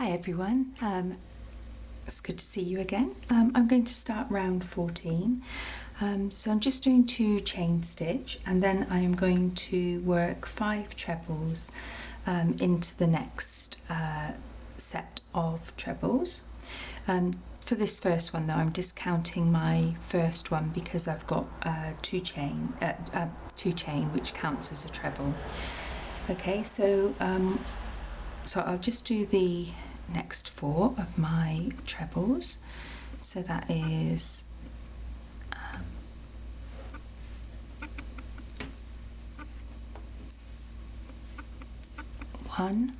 Hi everyone, it's good to see you again. I'm going to start round 14. So I'm just doing 2 chain stitch and then I am going to work 5 trebles into the next set of trebles. For this first one though, I'm discounting my first one because I've got 2 chain which counts as a treble. Okay, so I'll just do the next 4 of my trebles. So that is 1,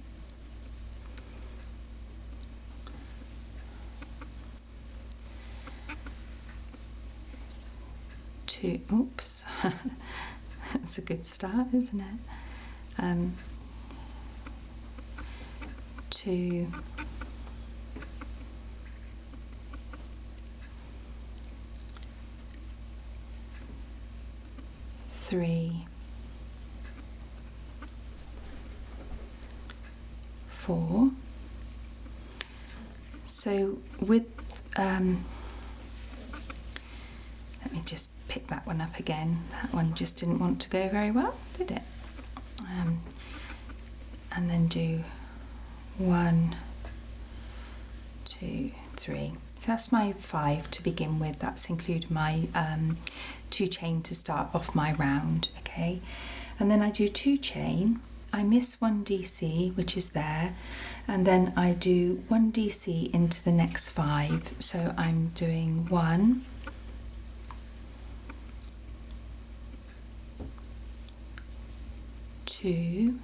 2, oops, that's a good start, isn't it? 2, 3, 4. So with let me just pick that one up again. That one just didn't want to go very well, did it? And then do 1, 2, 3. So that's my 5 to begin with. That's including my 2 chain to start off my round. Okay, and then I do 2 chain. I miss 1 DC, which is there, and then I do 1 DC into the next 5. So I'm doing 1, 2,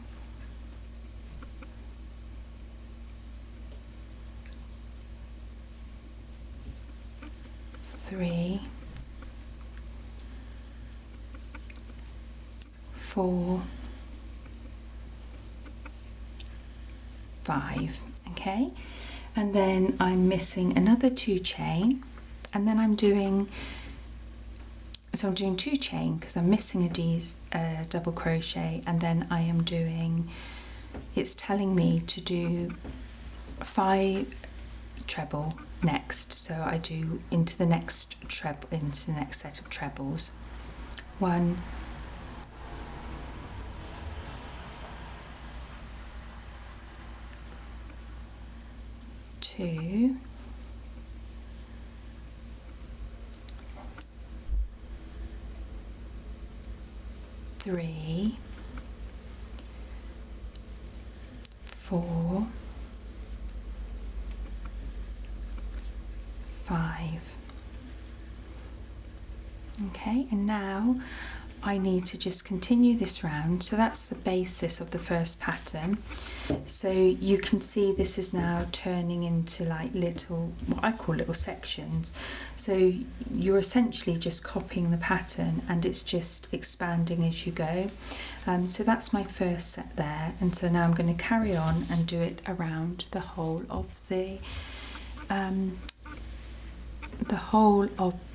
3, 4, 5. Okay, and then I'm missing another 2 chain, and then I'm doing 2 chain because I'm missing a double crochet, and then I am doing, it's telling me to do 5 treble next, so I do into the next treble, into the next set of trebles. 1, 2, 3, 4, 5. Okay, and now I need to just continue this round. So that's the basis of the first pattern. So you can see this is now turning into like little, what I call little sections. So you're essentially just copying the pattern and it's just expanding as you go. So that's my first set there, and so now I'm going to carry on and do it around the whole of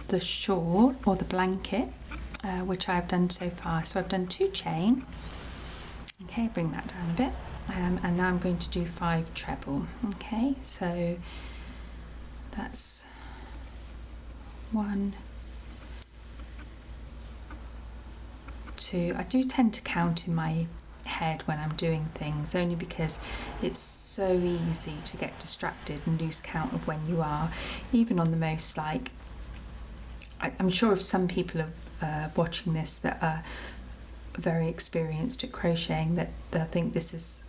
the shawl or the blanket, which I've done so far. So I've done 2 chain. Okay, bring that down a bit, and now I'm going to do 5 treble. Okay, so that's 1, 2. I do tend to count in my head when I'm doing things, only because it's so easy to get distracted and lose count of when you are, even on the most, like, I'm sure if some people are watching this that are very experienced at crocheting, that they'll think this is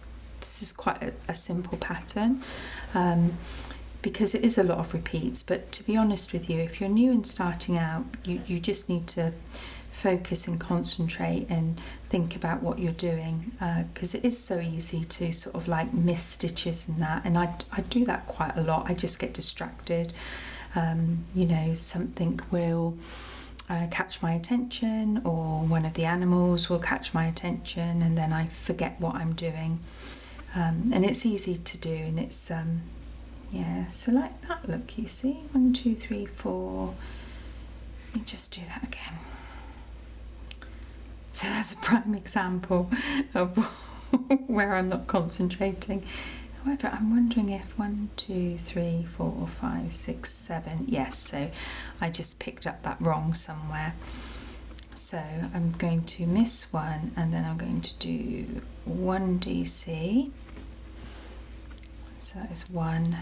quite a simple pattern, because it is a lot of repeats. But to be honest with you, if you're new and starting out, you just need to focus and concentrate and think about what you're doing, because it is so easy to sort of like miss stitches and that, and I do that quite a lot. I just get distracted. You know, something will catch my attention, or one of the animals will catch my attention, and then I forget what I'm doing, and it's easy to do, and it's yeah, so like that, look, you see, 1, 2, 3, 4. Let me just do that again. So that's a prime example of where I'm not concentrating. However, I'm wondering if 1, 2, 3, 4, 5, 6, 7. Yes, so I just picked up that wrong somewhere. So I'm going to miss 1 and then I'm going to do 1 DC. So that is 1,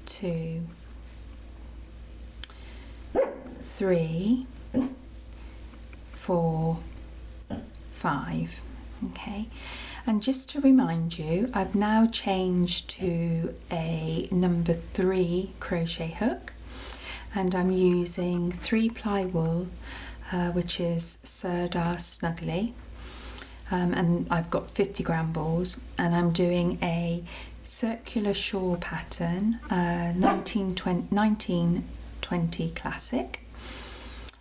2, 3, 4, 5. Okay, and just to remind you, I've now changed to a number 3 crochet hook, and I'm using 3-ply wool, which is Sirdar Snuggly, and I've got 50-gram balls, and I'm doing a circular shawl pattern, 1920 classic,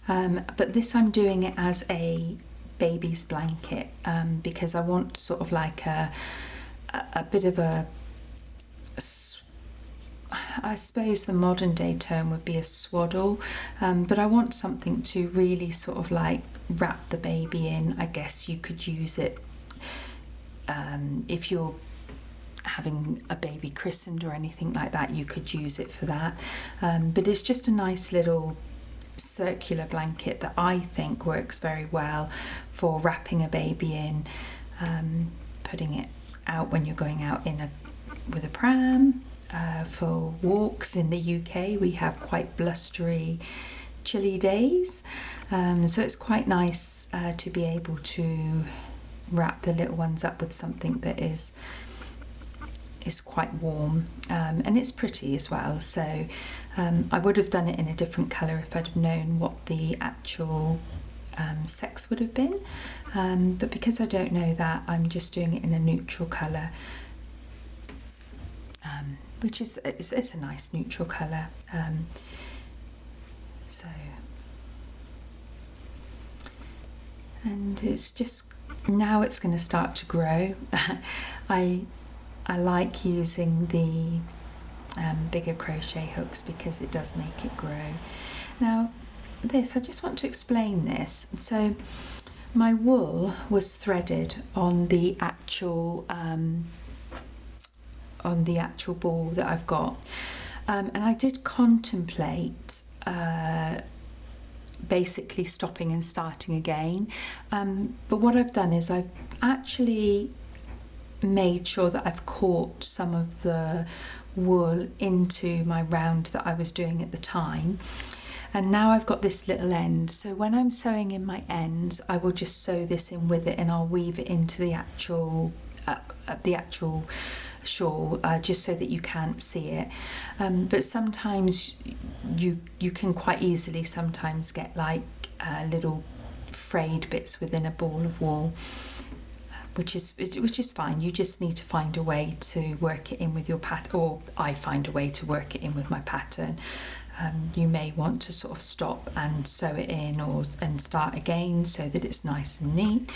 but this I'm doing it as a baby's blanket, because I want sort of like a bit of a, I suppose the modern day term would be a swaddle, but I want something to really sort of like wrap the baby in. I guess you could use it if you're having a baby christened or anything like that, you could use it for that, but it's just a nice little circular blanket that I think works very well for wrapping a baby in, putting it out when you're going out with a pram, for walks. In the UK we have quite blustery, chilly days, so it's quite nice to be able to wrap the little ones up with something that is quite warm, and it's pretty as well. So I would have done it in a different colour if I'd have known what the actual sex would have been, but because I don't know that, I'm just doing it in a neutral colour, which is it's a nice neutral colour. So, and it's just, now it's going to start to grow. I like using the bigger crochet hooks because it does make it grow. Now I just want to explain this. So my wool was threaded on the actual ball that I've got, and I did contemplate basically stopping and starting again, but what I've done is I've actually made sure that I've caught some of the wool into my round that I was doing at the time, and now I've got this little end. So when I'm sewing in my ends, I will just sew this in with it and I'll weave it into the actual shawl, just so that you can't see it, but sometimes you can quite easily sometimes get like little frayed bits within a ball of wool, which is fine. You just need to find a way to work it in with your pattern, or I find a way to work it in with my pattern. You may want to sort of stop and sew it in and start again so that it's nice and neat,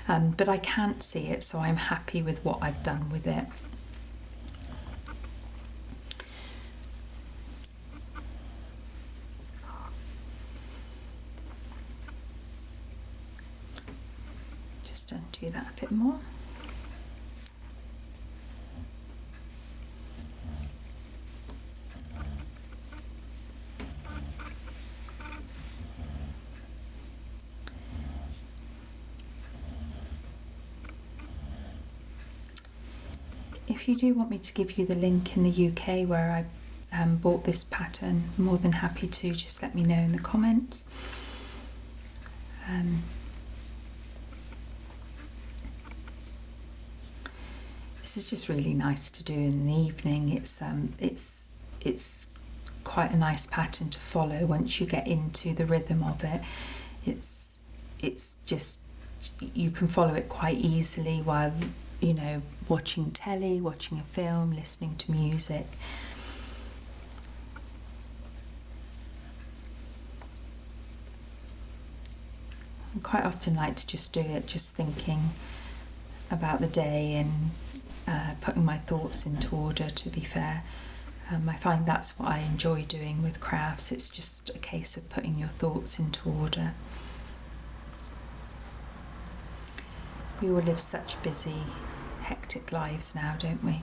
but I can't see it, so I'm happy with what I've done with it. Just undo that a bit more. If you do want me to give you the link in the UK where I bought this pattern, I'm more than happy to. Just let me know in the comments. This is just really nice to do in the evening. It's quite a nice pattern to follow once you get into the rhythm of it. It's just, you can follow it quite easily while, you know, watching telly, watching a film, listening to music. I quite often like to just do it just thinking about the day and putting my thoughts into order, to be fair. I find that's what I enjoy doing with crafts. It's just a case of putting your thoughts into order. We all live such busy hectic lives now, don't we?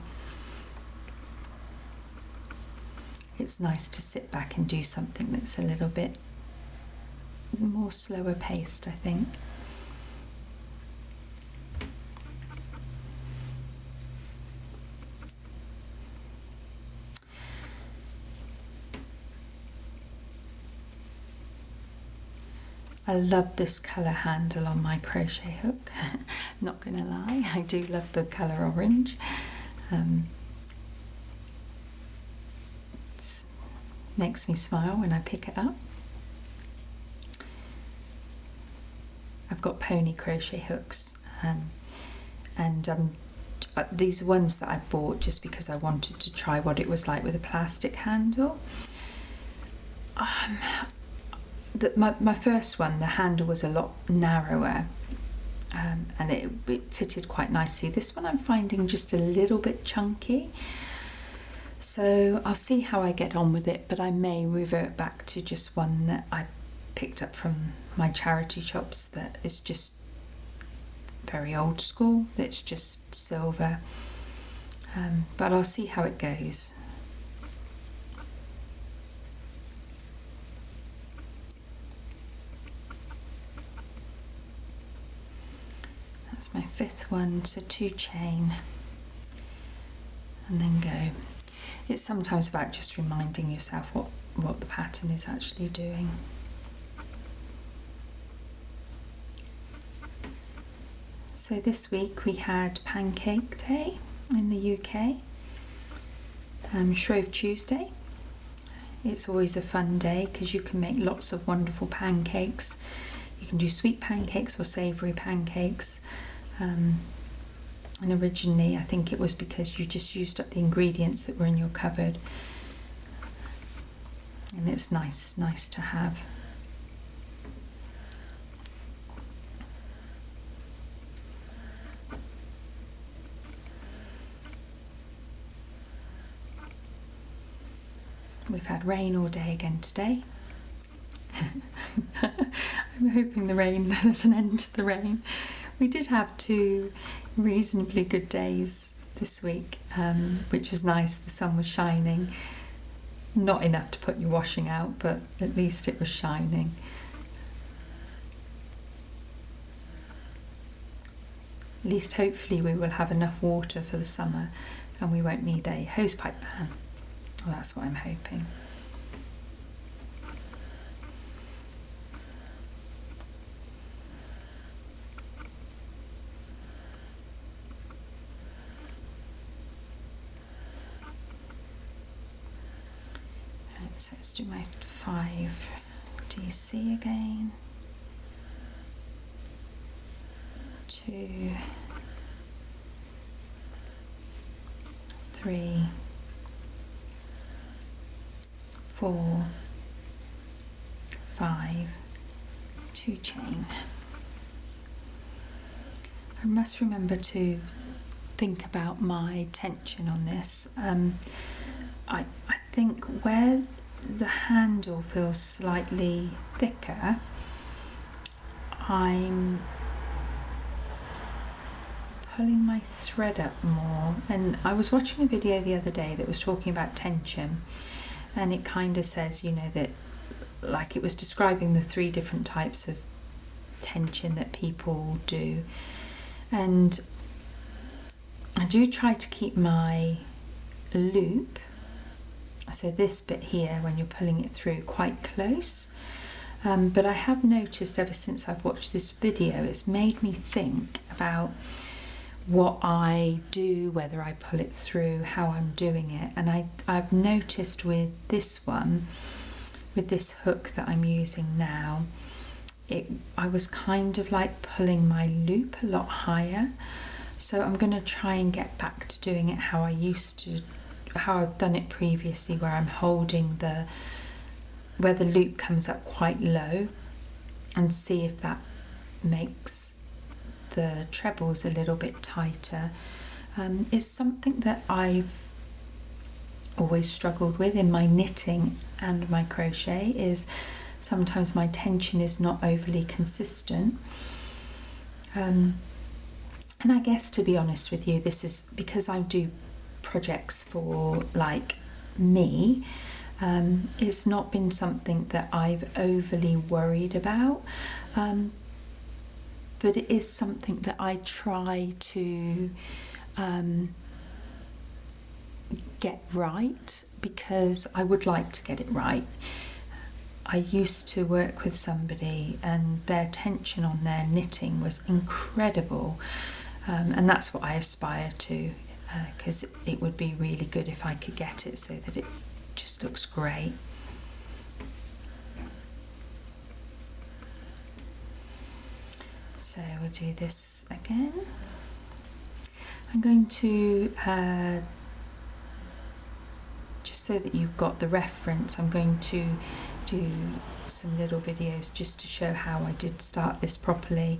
It's nice to sit back and do something that's a little bit more slower paced, I think. I love this colour handle on my crochet hook, not gonna lie, I do love the colour orange. It makes me smile when I pick it up. I've got pony crochet hooks, and these are ones that I bought just because I wanted to try what it was like with a plastic handle. My first one, the handle was a lot narrower, and it fitted quite nicely. This one I'm finding just a little bit chunky, so I'll see how I get on with it, but I may revert back to just one that I picked up from my charity shops that is just very old school, that's just silver, but I'll see how it goes. That's my fifth one, so 2 chain and then go. It's sometimes about just reminding yourself what the pattern is actually doing. So this week we had Pancake Day in the UK, Shrove Tuesday. It's always a fun day because you can make lots of wonderful pancakes. You can do sweet pancakes or savoury pancakes. And originally I think it was because you just used up the ingredients that were in your cupboard. And it's nice to have. We've had rain all day again today. I'm hoping there's an end to the rain. We did have 2 reasonably good days this week, which was nice. The sun was shining. Not enough to put your washing out, but at least it was shining. At least hopefully we will have enough water for the summer and we won't need a hosepipe ban. Well, that's what I'm hoping. Right, so let's do my 5 DC again. 2, 3, 4, 5, 2 chain. I must remember to think about my tension on this. I think where the handle feels slightly thicker, I'm pulling my thread up more. And I was watching a video the other day that was talking about tension, and it kind of says, you know, that like it was describing the 3 different types of tension that people do, and I do try to keep my loop, so this bit here when you're pulling it through, quite close, but I have noticed ever since I've watched this video it's made me think about what I do, whether I pull it through, how I'm doing it. And I've noticed with this one, with this hook that I'm using now, I was kind of like pulling my loop a lot higher. So I'm going to try and get back to doing it how I've done it previously, where I'm holding where the loop comes up quite low, and see if that makes the trebles a little bit tighter. It's something that I've always struggled with in my knitting and my crochet, is sometimes my tension is not overly consistent. And I guess, to be honest with you, this is because I do projects for like me. It's not been something that I've overly worried about, but it is something that I try to get right, because I would like to get it right. I used to work with somebody and their tension on their knitting was incredible, and that's what I aspire to, because it would be really good if I could get it so that it just looks great. So we'll do this again. I'm going to just so that you've got the reference, I'm going to do some little videos just to show how I did start this properly,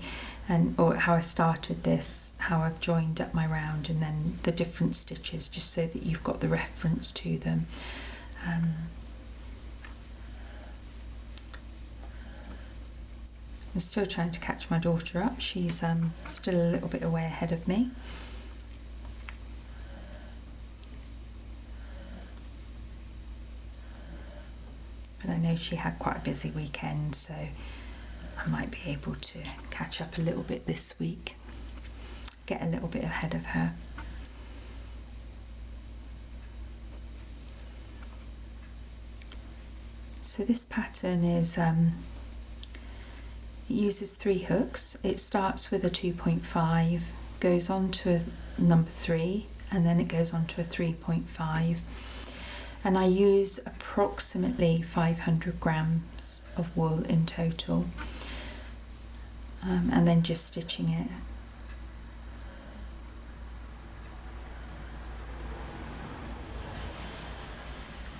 or how I started this, how I've joined up my round, and then the different stitches, just so that you've got the reference to them. I'm still trying to catch my daughter up. She's still a little bit away ahead of me. But I know she had quite a busy weekend, so I might be able to catch up a little bit this week, get a little bit ahead of her. So this pattern is it uses 3 hooks. It starts with a 2.5, goes on to a number 3, and then it goes on to a 3.5. And I use approximately 500 grams of wool in total, and then just stitching it.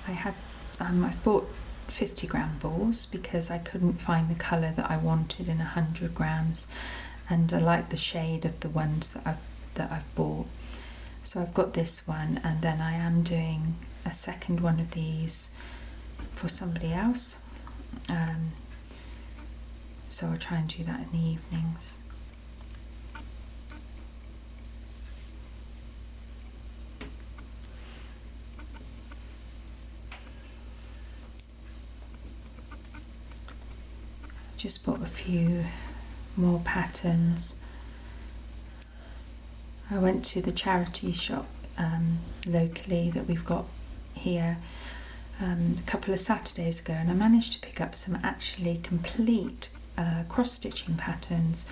I bought 50-gram balls because I couldn't find the colour that I wanted in 100 grams, and I like the shade of the ones that I've bought. So I've got this one, and then I am doing a second one of these for somebody else. So I'll try and do that in the evenings. Just bought a few more patterns. I went to the charity shop locally that we've got here a couple of Saturdays ago, and I managed to pick up some actually complete cross-stitching patterns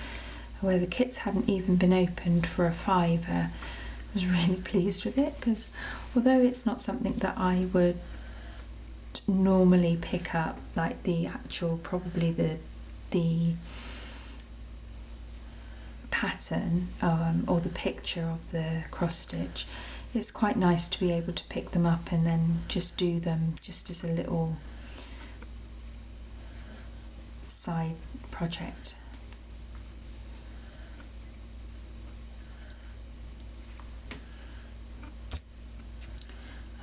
where the kits hadn't even been opened for a £5. I was really pleased with it, because although it's not something that I would normally pick up, like the actual, probably the pattern or the picture of the cross stitch, it's quite nice to be able to pick them up and then just do them just as a little side project.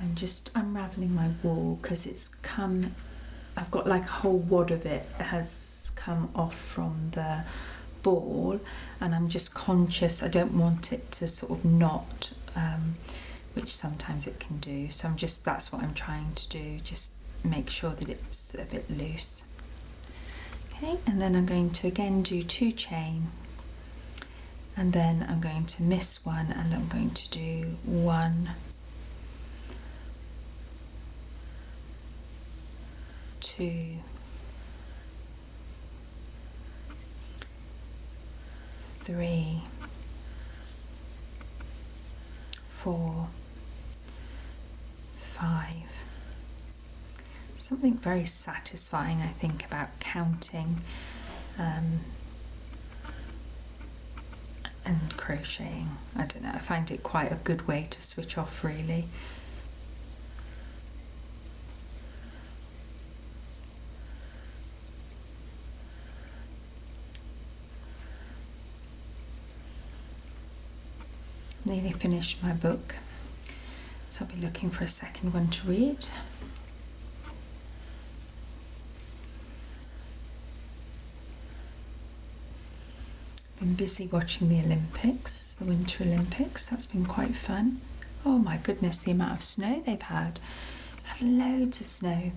I'm just unravelling my wool because I've got like a whole wad of it has come off from the ball, and I'm just conscious I don't want it to sort of knot, which sometimes it can do, so that's what I'm trying to do, just make sure that it's a bit loose. Okay, and then I'm going to again do 2 chain, and then I'm going to miss one, and I'm going to do 1, 2, 3, 4, 5. Something very satisfying, I think, about counting and crocheting. I don't know, I find it quite a good way to switch off, really. Nearly finished my book, so I'll be looking for a second one to read. been busy watching the Olympics, the Winter Olympics. That's been quite fun. Oh my goodness, the amount of snow they've had. Loads of snow.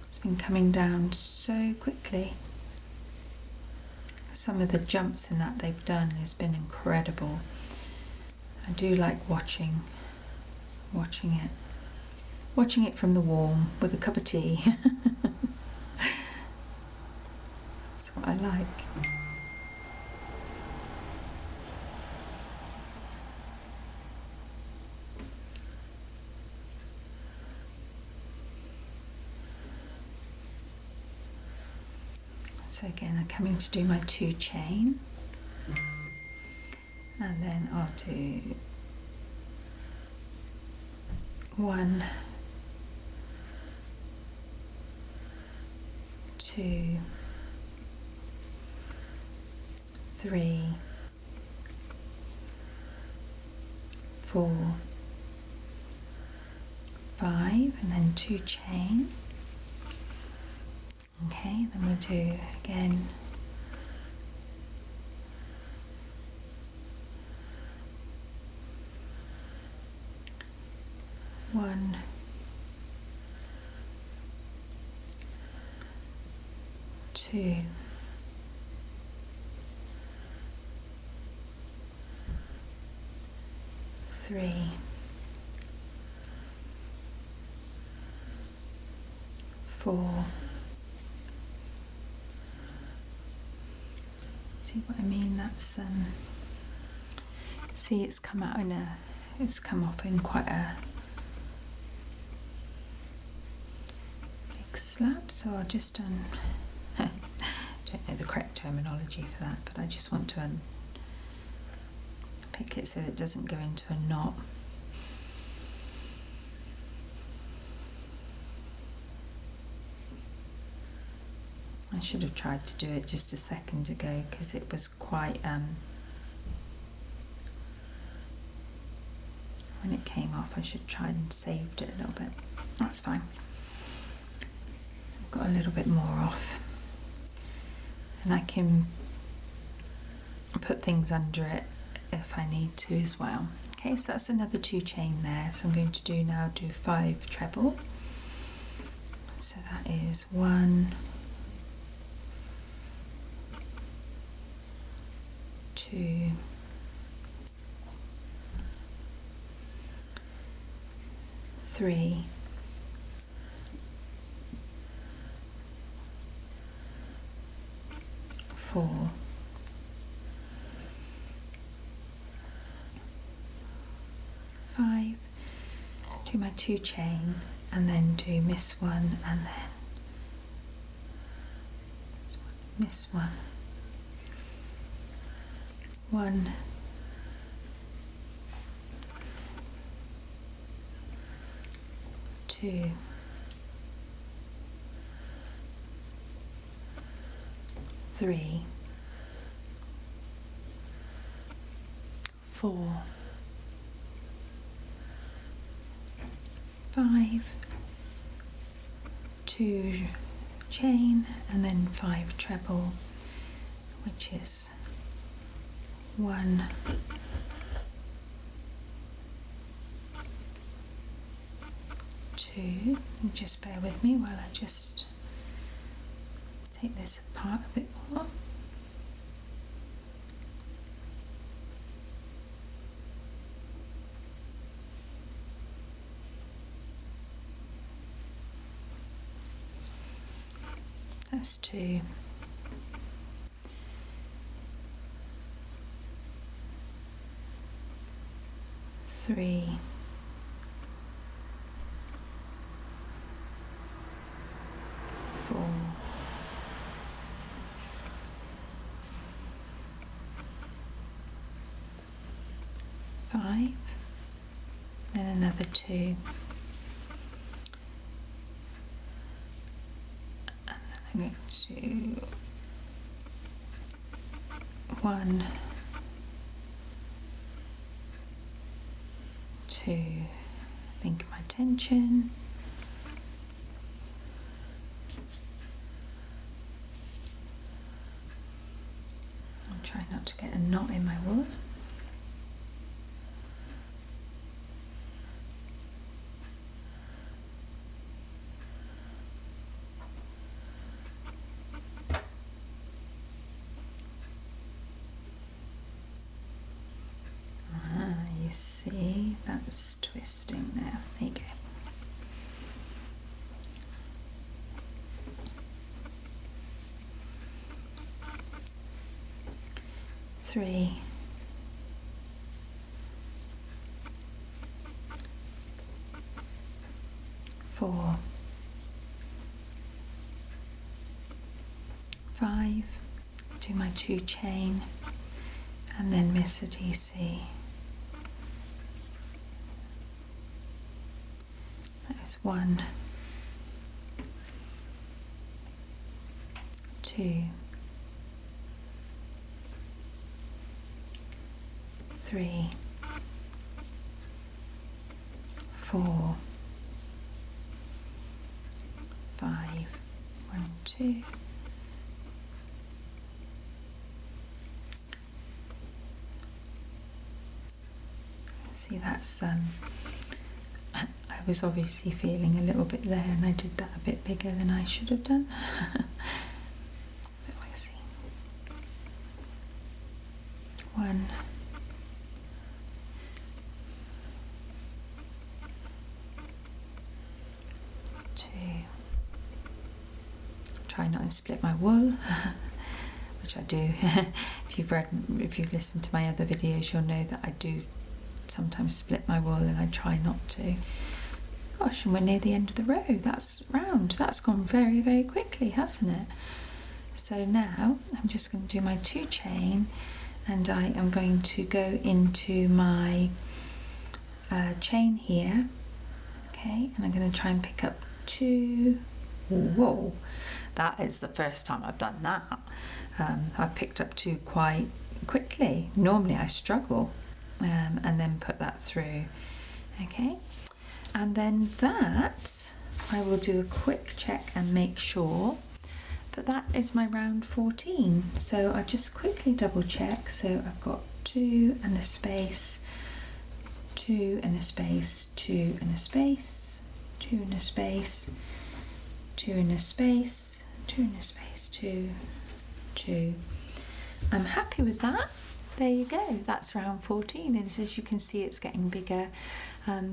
It's been coming down so quickly. Some of the jumps in that they've done has been incredible. I do like watching it. Watching it from the warm with a cup of tea. That's what I like. So again, I'm coming to do my 2 chain, and then I'll do 1, 2, 3, 4, 5, and then 2 chain. Okay, then we'll do again 1, 2, 3, 4. See what I mean? That's see, it's come out in it's come up in quite a big slab, so I'll just I don't know the correct terminology for that, but I just want to pick it so it doesn't go into a knot. I should have tried to do it just a second ago because it was quite when it came off. I should try and saved it a little bit. That's fine. I've got a little bit more off, and I can put things under it if I need to as well. Okay, so that's another 2 chain there. So I'm going to do 5 treble. So that is 1, 2, 3, 4, 5, do my 2 chain, and then do miss 1, and then miss 1, 1, 2, 3, 4, 5, 2 chain, and then 5 treble, which is 1, 2, and just bear with me while I just take this apart a bit more. That's 2. 3, 4, 5, then another 2, and then I'm going to 1, 2, think of my tension, I'm trying not to you see that's twisting there. There you go. Three, 4, 5, do my 2 chain and then miss a DC. That is 1, 2, 3, 4, 5, 1, 2, see that's I was obviously feeling a little bit there and I did that a bit bigger than I should have done. But I see 1, 2, try not to split my wool, which I do. If you've listened to my other videos, you'll know that I do sometimes split my wool and I try not to. Gosh, and we're near the end of the row. That's round. That's gone very, very quickly, hasn't it? So now I'm just going to do my 2 chain and I am going to go into my chain here. Okay, and I'm going to try and pick up 2. Whoa, that is the first time I've done that. I've picked up 2 quite quickly. Normally I struggle. And then put that through. Okay, and then that I will do a quick check and make sure, but that is my round 14. So I just quickly double check. So I've got 2 and a space, 2 and a space, 2 and a space, 2 and a space, 2 and a space, 2 and a space, 2, 2. I'm happy with that. There you go, that's round 14, and as you can see it's getting bigger.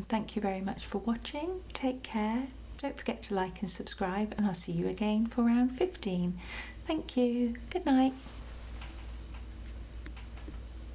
Thank you very much for watching. Take care, don't forget to like and subscribe, and I'll see you again for round 15. Thank you, good night.